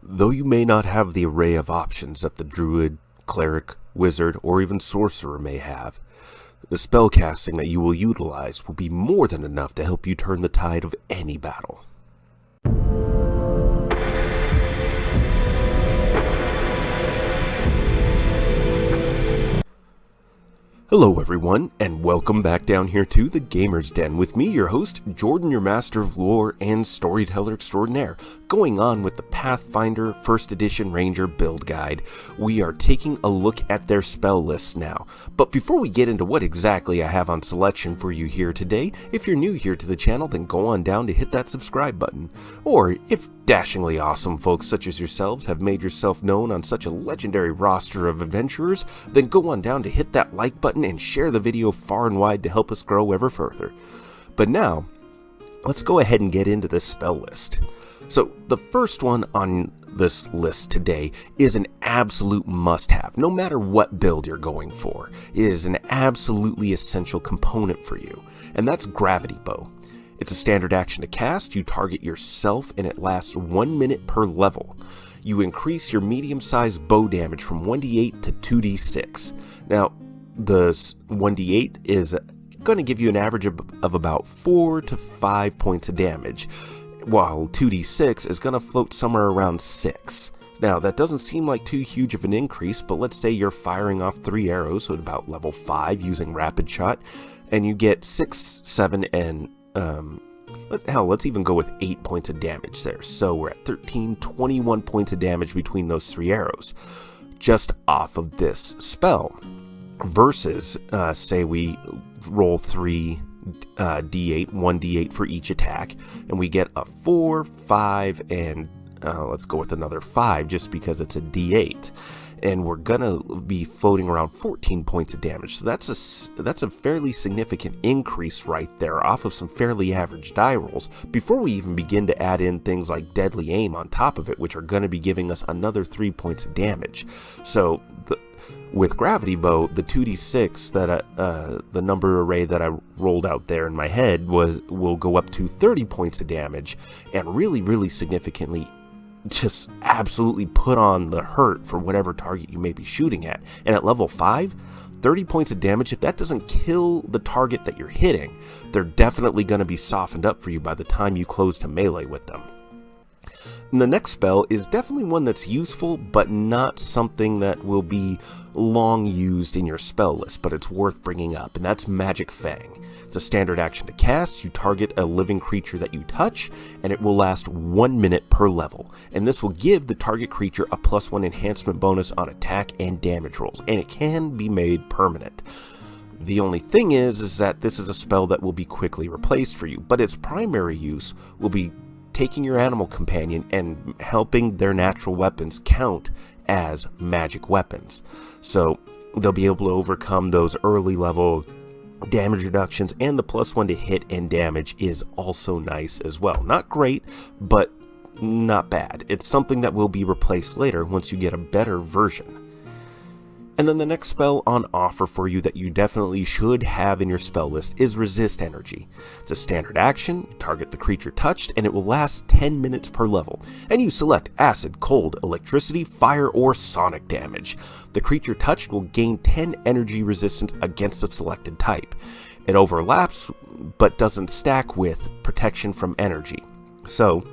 Though you may not have the array of options that the Druid, Cleric, Wizard, or even Sorcerer may have, the spellcasting that you will utilize will be more than enough to help you turn the tide of any battle. Hello everyone, and welcome back down here to the Gamer's Den with me, your host, Jordan, your master of lore and storyteller extraordinaire. Going on with the Pathfinder 1st Edition Ranger build guide, we are taking a look at their spell lists now. But before we get into what exactly I have on selection for you here today, if you're new here to the channel, then go on down to hit that subscribe button. Or if dashingly awesome folks such as yourselves have made yourself known on such a legendary roster of adventurers, then go on down to hit that like button and share the video far and wide to help us grow ever further. But now, let's go ahead and get into this spell list. So the first one on this list today is an absolute must-have, no matter what build you're going for. It is an absolutely essential component for you, and that's Gravity Bow. It's a standard action to cast. You target yourself and it lasts 1 minute per level. You increase your medium-sized bow damage from 1d8 to 2d6. Now, the 1d8 is going to give you an average of about 4 to 5 points of damage, while 2d6 is going to float somewhere around 6. Now, that doesn't seem like too huge of an increase, but let's say you're firing off 3 arrows at about level 5 using Rapid Shot, and you get 6, 7, and let's even go with 8 points of damage there. So we're at 13, 21 points of damage between those 3 arrows, just off of this spell. Versus, say we roll 3 d8, 1d8 for each attack, and we get a 4, 5, and let's go with another 5 just because it's a d8. And we're gonna be floating around 14 points of damage. So that's a fairly significant increase right there off of some fairly average die rolls, before we even begin to add in things like Deadly Aim on top of it, which are going to be giving us another 3 points of damage. So with Gravity Bow, the 2d6 that the number array that I rolled out there in my head will go up to 30 points of damage, and really significantly just absolutely put on the hurt for whatever target you may be shooting at. And at level 5, 30 points of damage, if that doesn't kill the target that you're hitting, they're definitely going to be softened up for you by the time you close to melee with them. And the next spell is definitely one that's useful, but not something that will be long used in your spell list, but it's worth bringing up, and that's Magic Fang. It's a standard action to cast. You target a living creature that you touch, and it will last 1 minute per level. And this will give the target creature a +1 enhancement bonus on attack and damage rolls, and it can be made permanent. The only thing is that this is a spell that will be quickly replaced for you, but its primary use will be taking your animal companion and helping their natural weapons count as magic weapons. So they'll be able to overcome those early level damage reductions, and the +1 to hit and damage is also nice as well. Not great, but not bad. It's something that will be replaced later once you get a better version. And then the next spell on offer for you that you definitely should have in your spell list is Resist Energy. It's a standard action, target the creature touched, and it will last 10 minutes per level. And you select acid, cold, electricity, fire, or sonic damage. The creature touched will gain 10 energy resistance against the selected type. It overlaps, but doesn't stack with Protection from Energy. So,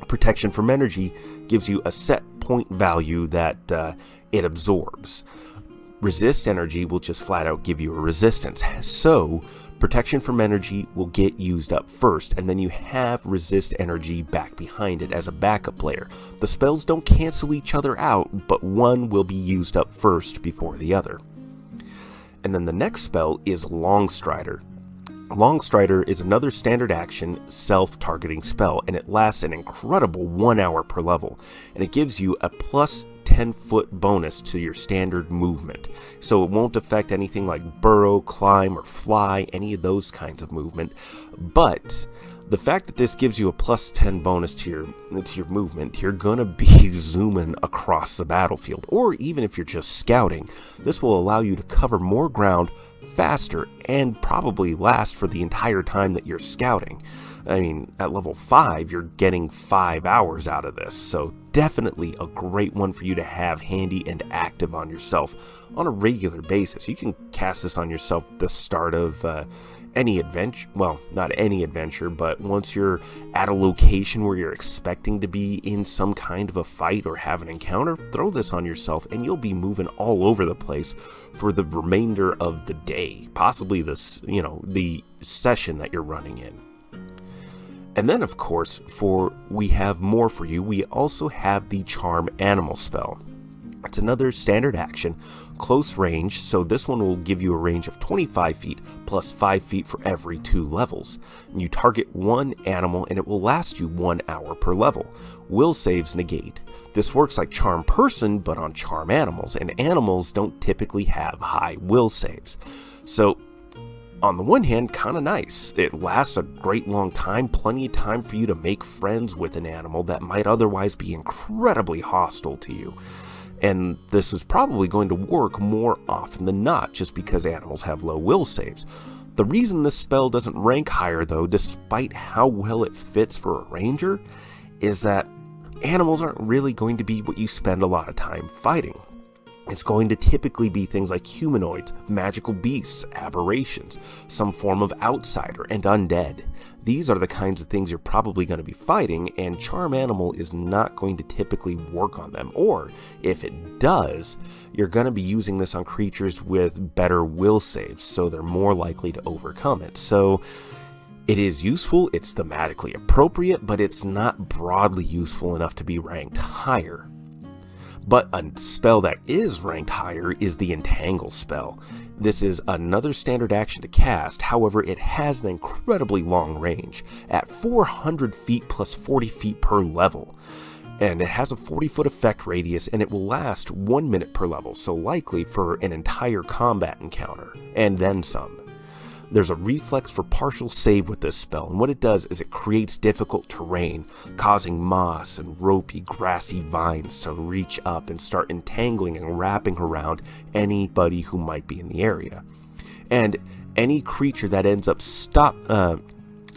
Protection from Energy gives you a set point value that it absorbs. Resist Energy will just flat out give you a resistance. So, Protection from Energy will get used up first, and then you have Resist Energy back behind it as a backup player. The spells don't cancel each other out, but one will be used up first before the other. And then the next spell is Longstrider. Longstrider is another standard action self-targeting spell, and it lasts an incredible 1 hour per level, and it gives you a +10-foot bonus to your standard movement. So it won't affect anything like burrow, climb, or fly, any of those kinds of movement. But the fact that this gives you a +10 bonus to your movement, you're gonna be zooming across the battlefield, or even if you're just scouting, this will allow you to cover more ground faster and probably last for the entire time that you're scouting. I mean, at level 5, you're getting 5 hours out of this, so definitely a great one for you to have handy and active on yourself on a regular basis. You can cast this on yourself at the start of any adventure, well, not any adventure, but once you're at a location where you're expecting to be in some kind of a fight or have an encounter, throw this on yourself and you'll be moving all over the place for the remainder of the day, possibly this, the session that you're running in. And then, of course, we have more for you. We also have the Charm Animal spell. It's another standard action, close range, so this one will give you a range of 25 feet plus 5 feet for every 2 levels. And you target one animal and it will last you 1 hour per level. Will saves negate. This works like Charm Person, but on Charm Animals, and animals don't typically have high will saves. So, on the one hand, kind of nice. It lasts a great long time, plenty of time for you to make friends with an animal that might otherwise be incredibly hostile to you. And this is probably going to work more often than not, just because animals have low will saves. The reason this spell doesn't rank higher, though, despite how well it fits for a ranger, is that animals aren't really going to be what you spend a lot of time fighting. It's going to typically be things like humanoids, magical beasts, aberrations, some form of outsider, and undead. These are the kinds of things you're probably going to be fighting, and Charm Animal is not going to typically work on them. Or, if it does, you're going to be using this on creatures with better will saves, so they're more likely to overcome it. So, it is useful, it's thematically appropriate, but it's not broadly useful enough to be ranked higher. But a spell that is ranked higher is the Entangle spell. This is another standard action to cast, however it has an incredibly long range, at 400 feet plus 40 feet per level. And it has a 40-foot effect radius, and it will last 1 minute per level, so likely for an entire combat encounter, and then some. There's a reflex for partial save with this spell, and what it does is it creates difficult terrain, causing moss and ropey, grassy vines to reach up and start entangling and wrapping around anybody who might be in the area. And any creature that ends up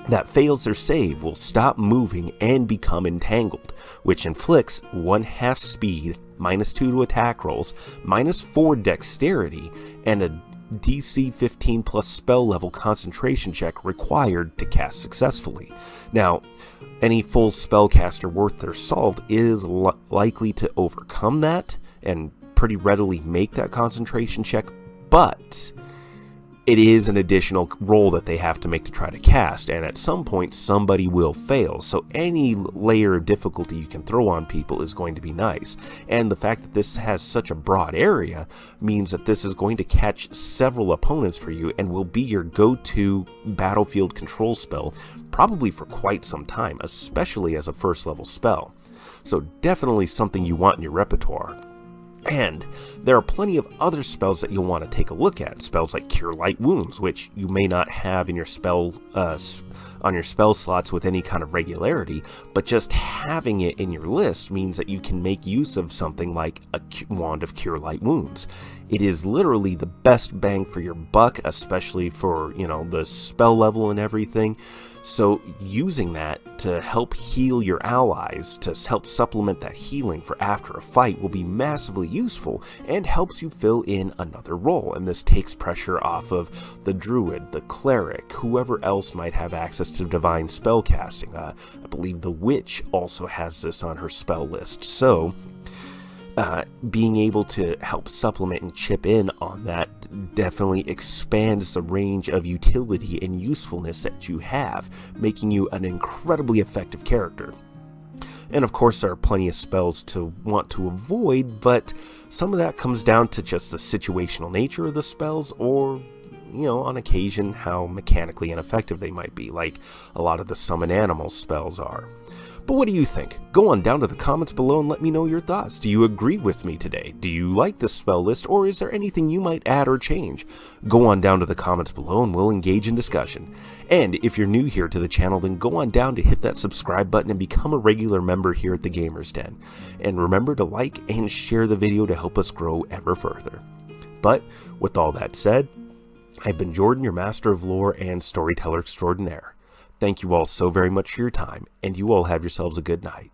that fails their save will stop moving and become entangled, which inflicts 1/2 speed, -2 to attack rolls, -4 dexterity, and a DC 15 plus spell level concentration check required to cast successfully. Now, any full spellcaster worth their salt is likely to overcome that and pretty readily make that concentration check, but it is an additional roll that they have to make to try to cast, and at some point somebody will fail, so any layer of difficulty you can throw on people is going to be nice. And the fact that this has such a broad area means that this is going to catch several opponents for you and will be your go-to battlefield control spell probably for quite some time, especially as a first level spell. So definitely something you want in your repertoire. And there are plenty of other spells that you'll want to take a look at. Spells like Cure Light Wounds, which you may not have in your on your spell slots with any kind of regularity, but just having it in your list means that you can make use of something like a Wand of Cure Light Wounds. It is literally the best bang for your buck, especially for, the spell level and everything. So using that to help heal your allies, to help supplement that healing for after a fight, will be massively useful and helps you fill in another role. And this takes pressure off of the Druid, the Cleric, whoever else might have access to divine spellcasting. I believe the Witch also has this on her spell list. So being able to help supplement and chip in on that definitely expands the range of utility and usefulness that you have, making you an incredibly effective character. And of course there are plenty of spells to want to avoid, but some of that comes down to just the situational nature of the spells, or on occasion how mechanically ineffective they might be, like a lot of the summon animal spells are. But what do you think? Go on down to the comments below and let me know your thoughts. Do you agree with me today? Do you like this spell list, or is there anything you might add or change? Go on down to the comments below and we'll engage in discussion. And if you're new here to the channel, then go on down to hit that subscribe button and become a regular member here at the Gamers Den. And remember to like and share the video to help us grow ever further. But with all that said, I've been Jordan, your Master of Lore and Storyteller Extraordinaire. Thank you all so very much for your time, and you all have yourselves a good night.